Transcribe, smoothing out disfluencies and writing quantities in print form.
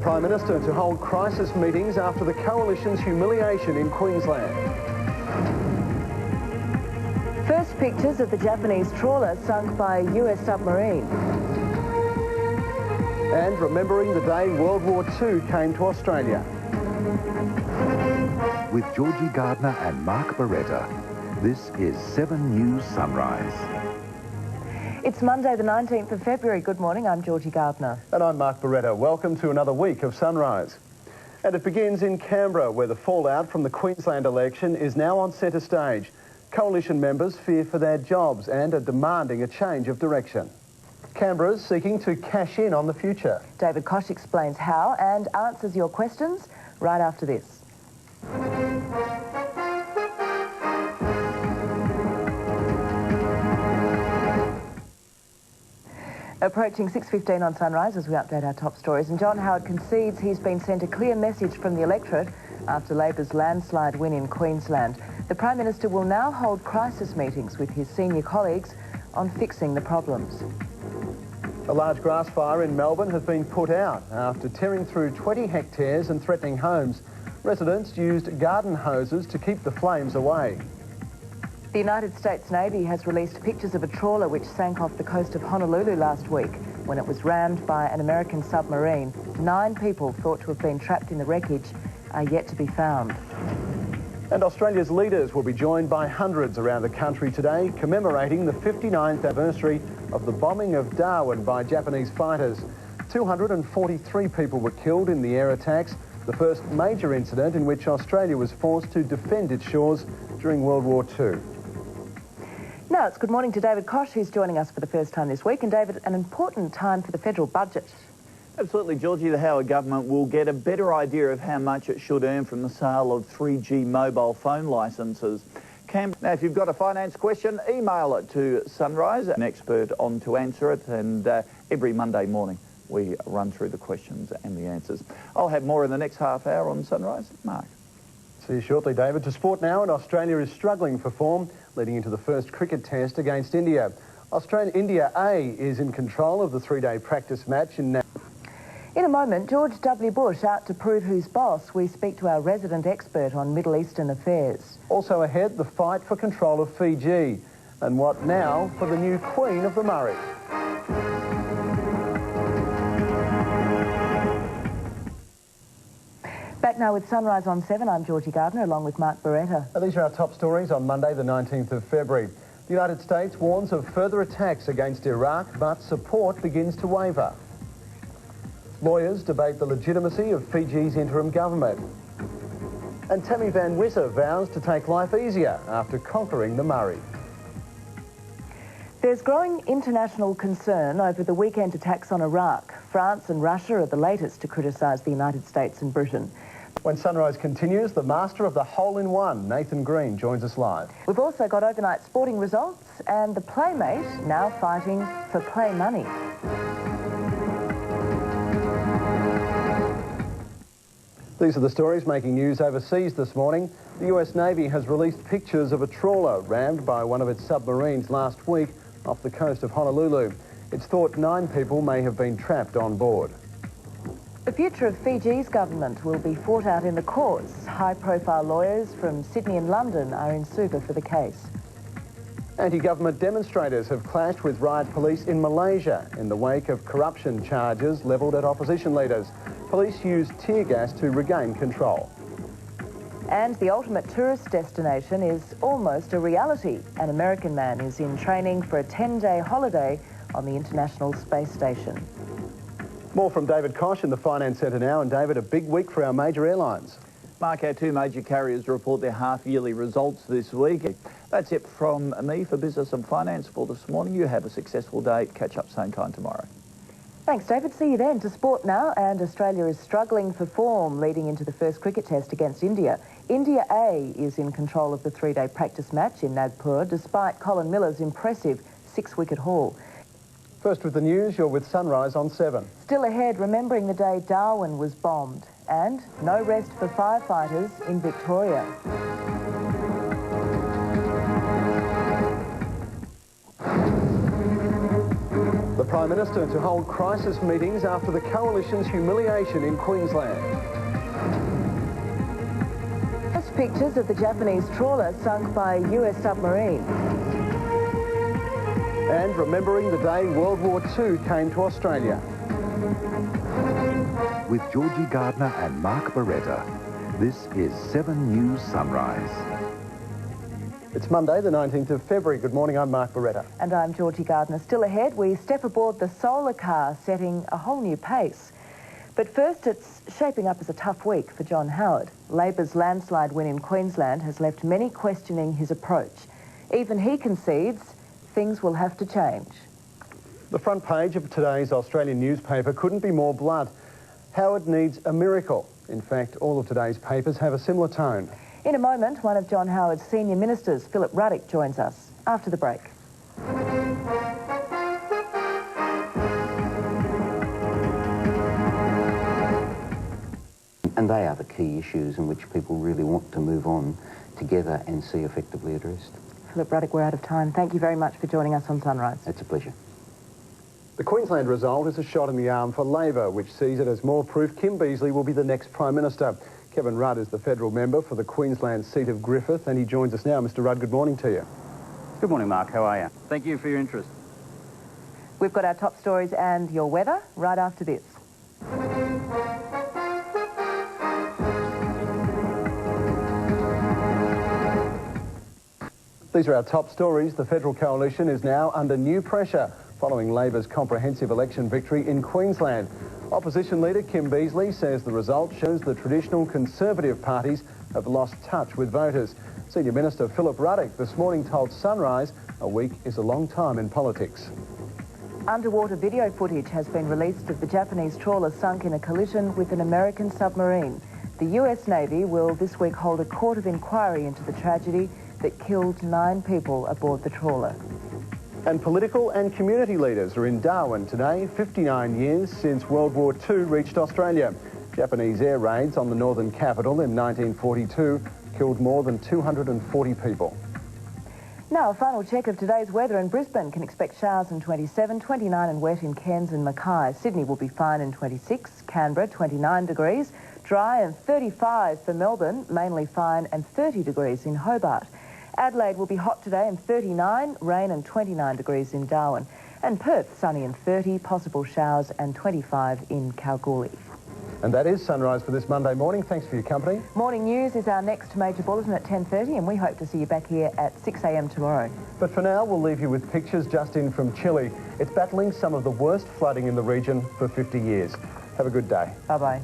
Prime Minister to hold crisis meetings after the Coalition's humiliation in Queensland. First pictures of the Japanese trawler sunk by a US submarine. And remembering the day World War II came to Australia. With Georgie, Gardner and Mark Beretta, this is 7 News Sunrise. It's Monday the 19th of February. Good morning, I'm Georgie Gardner. And I'm Mark Beretta. Welcome to another week of Sunrise. And it begins in Canberra, where the fallout from the Queensland election is now on centre stage. Coalition members fear for their jobs and are demanding a change of direction. Canberra's seeking to cash in on the future. David Koch explains how and answers your questions right after this. Approaching 6:15 on Sunrise as we update our top stories. And John Howard concedes he's been sent a clear message from the electorate after Labor's landslide win in Queensland. The Prime Minister will now hold crisis meetings with his senior colleagues on fixing the problems. A large grass fire in Melbourne has been put out after tearing through 20 hectares and threatening homes. Residents used garden hoses to keep the flames away. The United States Navy has released pictures of a trawler which sank off the coast of Honolulu last week when it was rammed by an American submarine. 9 people thought to have been trapped in the wreckage are yet to be found. And Australia's leaders will be joined by hundreds around the country today, commemorating the 59th anniversary of the bombing of Darwin by Japanese fighters. 243 people were killed in the air attacks, the first major incident in which Australia was forced to defend its shores during World War II. Now it's good morning to David Koch, who's joining us for the first time this week. And David, an important time for the federal budget. Absolutely, Georgie. The Howard government will get a better idea of how much it should earn from the sale of 3G mobile phone licences. Now, if you've got a finance question, email it to Sunrise, an expert on to answer it, and every Monday morning we run through the questions and the answers. I'll have more in the next half hour on Sunrise. Mark. See you shortly, David. To sport now, and Australia is struggling for form, leading into the first cricket test against India. India A is in control of the 3-day practice match in... In a moment, George W. Bush out to prove who's boss. We speak to our resident expert on Middle Eastern affairs. Also ahead, the fight for control of Fiji. And what now for the new Queen of the Murray? Back now with Sunrise on 7, I'm Georgie Gardner along with Mark Beretta. These are our top stories on Monday the 19th of February. The United States warns of further attacks against Iraq, but support begins to waver. Lawyers debate the legitimacy of Fiji's interim government. And Tammy Van Wisser vows to take life easier after conquering the Murray. There's growing international concern over the weekend attacks on Iraq. France and Russia are the latest to criticise the United States and Britain. When Sunrise continues, the master of the hole-in-one, Nathan Green, joins us live. We've also got overnight sporting results and the Playmate now fighting for play money. These are the stories making news overseas this morning. The US Navy has released pictures of a trawler rammed by one of its submarines last week off the coast of Honolulu. It's thought 9 people may have been trapped on board. The future of Fiji's government will be fought out in the courts. High-profile lawyers from Sydney and London are in super for the case. Anti-government demonstrators have clashed with riot police in Malaysia in the wake of corruption charges levelled at opposition leaders. Police used tear gas to regain control. And the ultimate tourist destination is almost a reality. An American man is in training for a 10-day holiday on the International Space Station. More from David Koch in the Finance Centre now. And David, a big week for our major airlines. Mark, our 2 major carriers report their half-yearly results this week. That's it from me for Business and Finance for this morning. You have a successful day. Catch up same time tomorrow. Thanks, David. See you then. To sport now, and Australia is struggling for form leading into the first cricket test against India. India A is in control of the 3-day practice match in Nagpur, despite Colin Miller's impressive 6-wicket haul. First with the news, you're with Sunrise on 7. Still ahead, remembering the day Darwin was bombed. And no rest for firefighters in Victoria. The Prime Prime Minister to hold crisis meetings after the Coalition's humiliation in Queensland. First pictures of the Japanese trawler sunk by a US submarine. And remembering the day World War II came to Australia. With Georgie, Gardner and Mark Beretta, this is 7 News Sunrise. It's Monday, the 19th of February. Good morning, I'm Mark Beretta. And I'm Georgie Gardner. Still ahead, we step aboard the solar car, setting a whole new pace. But first, it's shaping up as a tough week for John Howard. Labor's landslide win in Queensland has left many questioning his approach. Even he concedes things will have to change. The front page of today's Australian newspaper couldn't be more blunt. Howard needs a miracle. In fact, all of today's papers have a similar tone. In a moment, one of John Howard's senior ministers, Philip Ruddock, joins us after the break. And they are the key issues in which people really want to move on together and see effectively addressed. Philip Ruddock, we're out of time. Thank you very much for joining us on Sunrise. It's a pleasure. The Queensland result is a shot in the arm for Labor, which sees it as more proof Kim Beazley will be the next Prime Minister. Kevin Rudd is the federal member for the Queensland seat of Griffith, and he joins us now. Mr. Rudd, good morning to you. Good morning, Mark. How are you? Thank you for your interest. We've got our top stories and your weather right after this. These are our top stories. The federal coalition is now under new pressure following Labor's comprehensive election victory in Queensland. Opposition leader Kim Beazley says the result shows the traditional Conservative parties have lost touch with voters. Senior Minister Philip Ruddock this morning told Sunrise a week is a long time in politics. Underwater video footage has been released of the Japanese trawler sunk in a collision with an American submarine. The US Navy will this week hold a court of inquiry into the tragedy that killed 9 people aboard the trawler. And political and community leaders are in Darwin today, 59 years since World War II reached Australia. Japanese air raids on the northern capital in 1942 killed more than 240 people. Now, a final check of today's weather in Brisbane. Can expect showers in 27, 29 and wet in Cairns and Mackay. Sydney will be fine in 26, Canberra 29 degrees, dry and 35 for Melbourne, mainly fine, and 30 degrees in Hobart. Adelaide will be hot today and 39, rain and 29 degrees in Darwin. And Perth, sunny and 30, possible showers and 25 in Kalgoorlie. And that is Sunrise for this Monday morning. Thanks for your company. Morning News is our next major bulletin at 10:30, and we hope to see you back here at 6 a.m. tomorrow. But for now, we'll leave you with pictures just in from Chile. It's battling some of the worst flooding in the region for 50 years. Have a good day. Bye-bye.